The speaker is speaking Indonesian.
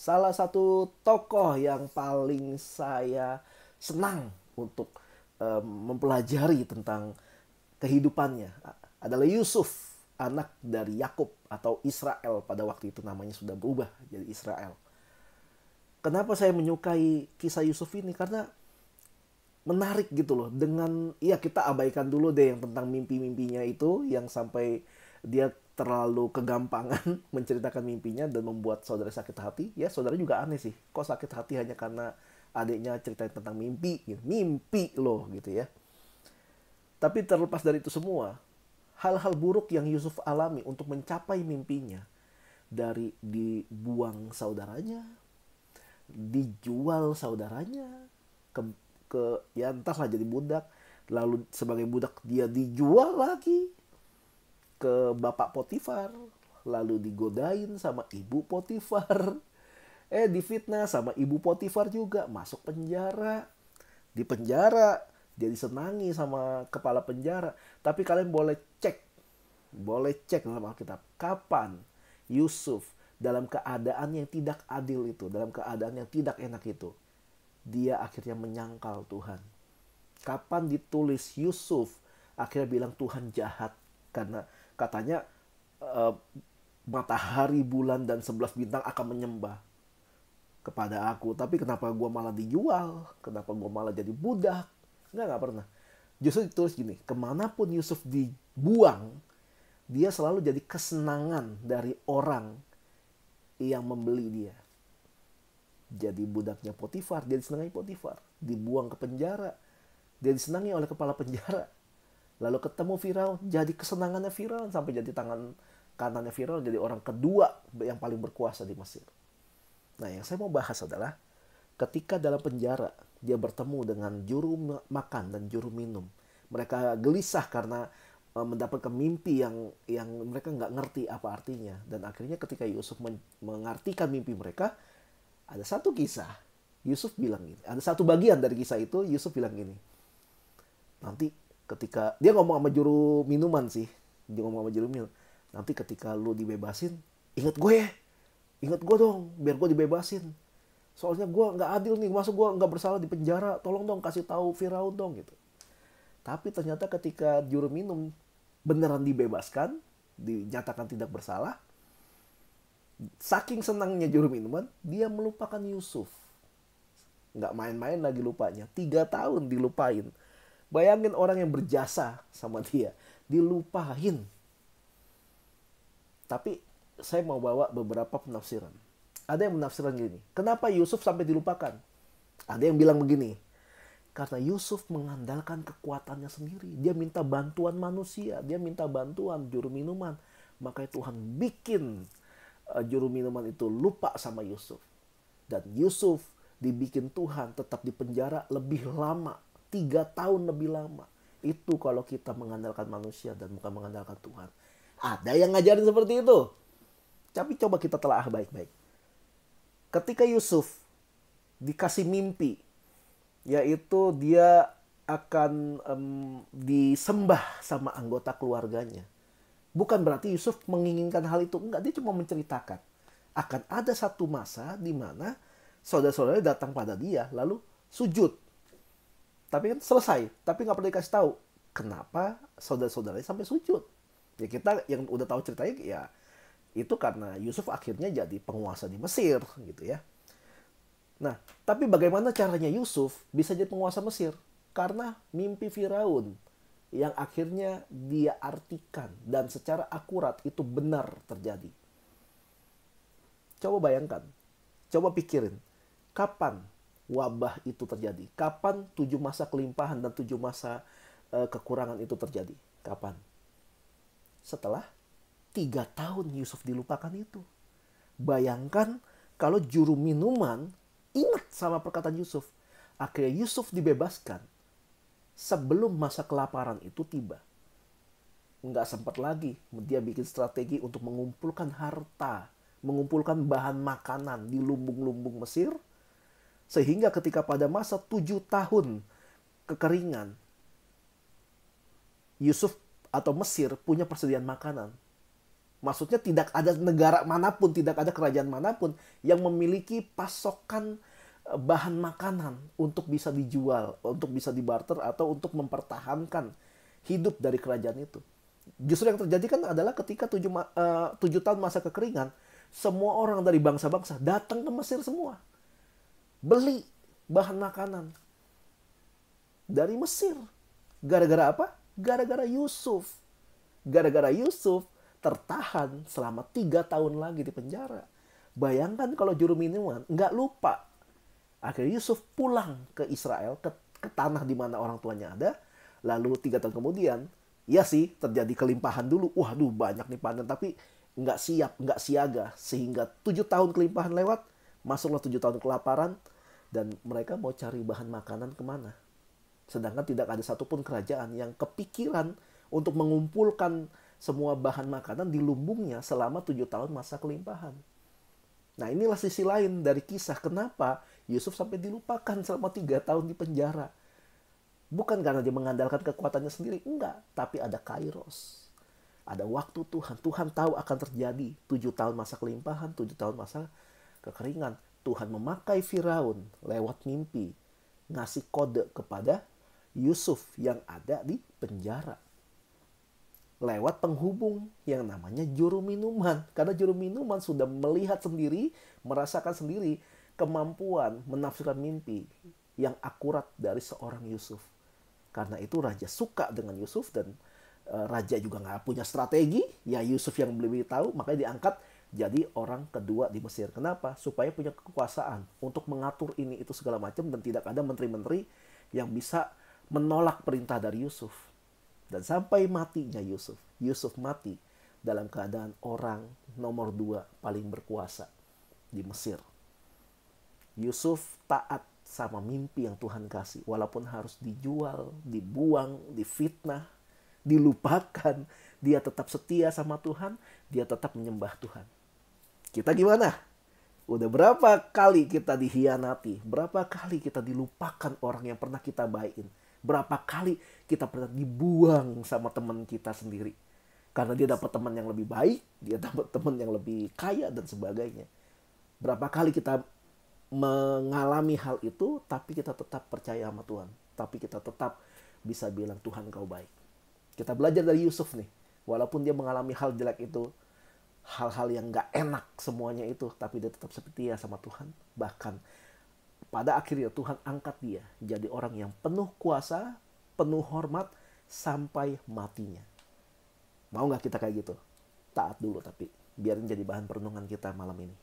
salah satu tokoh yang paling saya senang untuk mempelajari tentang kehidupannya adalah Yusuf, anak dari Yakub atau Israel. Pada waktu itu namanya sudah berubah jadi Israel. Kenapa saya menyukai kisah Yusuf ini? Karena menarik gitu loh. Dengan ya kita abaikan dulu deh yang tentang mimpi-mimpinya itu, yang sampai dia terlalu kegampangan menceritakan mimpinya dan membuat saudara sakit hati. Ya saudara juga aneh sih, kok sakit hati hanya karena adiknya ceritain tentang mimpi gitu. Mimpi loh gitu ya. Tapi terlepas dari itu semua, hal-hal buruk yang Yusuf alami untuk mencapai mimpinya, dari dibuang saudaranya, dijual saudaranya ke ke ya entahlah jadi budak, lalu sebagai budak dia dijual lagi ke bapak Potifar, lalu digodain sama ibu Potifar, difitnah sama ibu Potifar juga, masuk penjara. Di penjara dia disenangi sama kepala penjara. Tapi kalian boleh cek dalam Alkitab, kapan Yusuf dalam keadaan yang tidak adil itu, dalam keadaan yang tidak enak itu, dia akhirnya menyangkal Tuhan. Kapan ditulis Yusuf akhirnya bilang Tuhan jahat, karena katanya eh, matahari, bulan, dan 11 bintang akan menyembah kepada aku. Tapi kenapa gue malah dijual? Kenapa gue malah jadi budak? Nggak pernah. Justru ditulis gini, kemanapun Yusuf dibuang, dia selalu jadi kesenangan dari orang yang membeli dia. Jadi budaknya Potifar, dia disenangi Potifar. Dibuang ke penjara, dia disenangi oleh kepala penjara. Lalu ketemu Firaun, jadi kesenangannya Firaun, sampai jadi tangan kanannya Firaun, jadi orang kedua yang paling berkuasa di Mesir. Nah, yang saya mau bahas adalah ketika dalam penjara dia bertemu dengan juru makan dan juru minum. Mereka gelisah karena mendapatkan mimpi yang mereka nggak ngerti apa artinya. Dan akhirnya ketika Yusuf mengartikan mimpi mereka, ada satu kisah. Yusuf bilang gini, ada satu bagian dari kisah itu Yusuf bilang gini. Nanti ketika dia ngomong sama juru minuman sih, dia ngomong sama juru minum, nanti ketika lu dibebasin, ingat gue ya, ingat gue dong, biar gue dibebasin. Soalnya gue nggak adil nih, masa gue nggak bersalah di penjara, tolong dong kasih tahu Firaun dong gitu. Tapi ternyata ketika juru minum beneran dibebaskan, dinyatakan tidak bersalah, saking senangnya juru minuman, dia melupakan Yusuf. Nggak main-main lagi lupanya, 3 tahun dilupain. Bayangin orang yang berjasa sama dia, dilupain. Tapi saya mau bawa beberapa penafsiran. Ada yang menafsirkan gini, kenapa Yusuf sampai dilupakan? Ada yang bilang begini, karena Yusuf mengandalkan kekuatannya sendiri. Dia minta bantuan manusia, dia minta bantuan juru minuman. Makanya Tuhan bikin juru minuman itu lupa sama Yusuf. Dan Yusuf dibikin Tuhan tetap di penjara lebih lama, 3 tahun lebih lama. Itu kalau kita mengandalkan manusia dan bukan mengandalkan Tuhan. Ada yang ngajarin seperti itu. Tapi coba kita telah baik-baik. Ketika Yusuf dikasih mimpi, yaitu dia akan disembah sama anggota keluarganya. Bukan berarti Yusuf menginginkan hal itu. Enggak, dia cuma menceritakan. Akan ada satu masa di mana saudara-saudaranya datang pada dia, lalu sujud. Tapi kan selesai. Tapi nggak pernah dikasih tahu kenapa saudara-saudaranya sampai sujud. Ya kita yang udah tahu ceritanya ya itu karena Yusuf akhirnya jadi penguasa di Mesir gitu ya. Nah, tapi bagaimana caranya Yusuf bisa jadi penguasa Mesir? Karena mimpi Firaun yang akhirnya dia artikan dan secara akurat itu benar terjadi. Coba bayangkan, coba pikirin, kapan wabah itu terjadi? Kapan 7 masa kelimpahan dan 7 masa kekurangan itu terjadi? Kapan? Setelah 3 tahun Yusuf dilupakan itu. Bayangkan kalau juru minuman ingat sama perkataan Yusuf. Akhirnya Yusuf dibebaskan sebelum masa kelaparan itu tiba. Nggak sempat lagi dia bikin strategi untuk mengumpulkan harta, mengumpulkan bahan makanan di lumbung-lumbung Mesir. Sehingga ketika pada masa 7 tahun kekeringan, Yusuf atau Mesir punya persediaan makanan. Maksudnya tidak ada negara manapun, tidak ada kerajaan manapun yang memiliki pasokan bahan makanan untuk bisa dijual, untuk bisa dibarter atau untuk mempertahankan hidup dari kerajaan itu. Justru yang terjadi kan adalah ketika 7 tahun masa kekeringan, semua orang dari bangsa-bangsa datang ke Mesir semua. Beli bahan makanan dari Mesir. Gara-gara apa? Gara-gara Yusuf. Gara-gara Yusuf tertahan selama 3 tahun lagi di penjara. Bayangkan kalau juru minuman nggak lupa. Akhirnya Yusuf pulang ke Israel, ke tanah di mana orang tuanya ada. Lalu 3 tahun kemudian, ya sih terjadi kelimpahan dulu. Waduh banyak nih panen, tapi nggak siap, nggak siaga. Sehingga 7 tahun kelimpahan lewat, masuklah 7 tahun kelaparan. Dan mereka mau cari bahan makanan kemana? Sedangkan tidak ada satupun kerajaan yang kepikiran untuk mengumpulkan semua bahan makanan di lumbungnya selama 7 tahun masa kelimpahan. Nah inilah sisi lain dari kisah kenapa Yusuf sampai dilupakan selama 3 tahun di penjara. Bukan karena dia mengandalkan kekuatannya sendiri, enggak. Tapi ada kairos. Ada waktu Tuhan. Tuhan tahu akan terjadi 7 tahun masa kelimpahan, 7 tahun masa kekeringan. Tuhan memakai Firaun lewat mimpi. Ngasih kode kepada Yusuf yang ada di penjara. Lewat penghubung yang namanya juru minuman. Karena juru minuman sudah melihat sendiri, merasakan sendiri kemampuan menafsirkan mimpi yang akurat dari seorang Yusuf. Karena itu raja suka dengan Yusuf dan raja juga nggak punya strategi. Ya Yusuf yang lebih tahu, makanya diangkat jadi orang kedua di Mesir. Kenapa? Supaya punya kekuasaan untuk mengatur ini itu segala macam dan tidak ada menteri-menteri yang bisa menolak perintah dari Yusuf. Dan sampai matinya Yusuf, Yusuf mati dalam keadaan orang nomor 2 paling berkuasa di Mesir. Yusuf taat sama mimpi yang Tuhan kasih. Walaupun harus dijual, dibuang, difitnah, dilupakan. Dia tetap setia sama Tuhan, dia tetap menyembah Tuhan. Kita gimana? Udah berapa kali kita dihianati? Berapa kali kita dilupakan orang yang pernah kita baikin? Berapa kali kita pernah dibuang sama teman kita sendiri. Karena dia dapat teman yang lebih baik, dia dapat teman yang lebih kaya dan sebagainya. Berapa kali kita mengalami hal itu, tapi kita tetap percaya sama Tuhan. Tapi kita tetap bisa bilang, Tuhan kau baik. Kita belajar dari Yusuf nih. Walaupun dia mengalami hal jelek itu, hal-hal yang gak enak semuanya itu, tapi dia tetap setia sama Tuhan. Bahkan pada akhirnya Tuhan angkat dia jadi orang yang penuh kuasa, penuh hormat, sampai matinya. Mau gak kita kayak gitu? Taat dulu, tapi biarin jadi bahan perenungan kita malam ini.